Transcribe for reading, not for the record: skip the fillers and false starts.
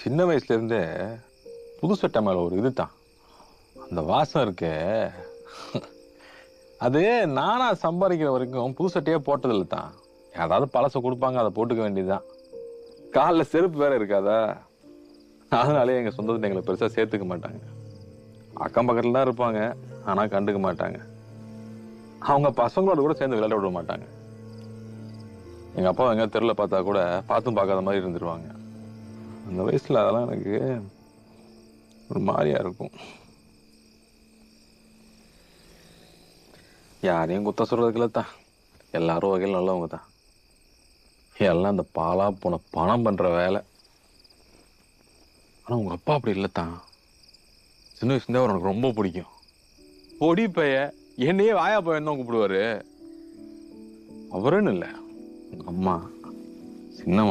சின்ன வயசுல இருந்தே புது சட்டை மேல ஒரு இதுதான் அந்த வாசம் இருக்கே. அது நானா சம்பாதிக்கிற வரைக்கும் புது சட்டையே போட்டதில்லை தான். யாராவது பழச கொடுப்பாங்க, அதை போட்டுக்க வேண்டியதுதான். காலில் செருப்பு வேற இருக்காதா, அதனாலே எங்க சொந்தத்தை எங்களை பெருசா சேர்த்துக்க மாட்டாங்க. அக்கம் பக்கத்துல தான் இருப்பாங்க, ஆனா கண்டுக்க மாட்டாங்க. அவங்க பசங்களோட கூட சேர்ந்து விளையாட விட மாட்டாங்க. எங்க அப்பா எங்க தெருல பார்த்தா கூட பார்த்தும் பார்க்காத மாதிரி இருந்துருவாங்க. அந்த வயசுல அதெல்லாம் எனக்கு ஒரு மாதிரியா இருக்கும். யாரையும் குத்த சொல்றதுக்குள்ள தான், எல்லாரும் வகையில் நல்லவங்க தான். எல்லாம் அந்த பாலா போன பணம் பண்ற வேலை. ஆனா உங்க அப்பா அப்படி இல்லத்தான். சின்ன வயசுல அவர் எனக்கு ரொம்ப பிடிக்கும். பொடி பைய என்னையே வாயா பையன் தான் கூப்பிடுவாரு. அவருன்னு இல்ல, அம்மா சின்னம்மா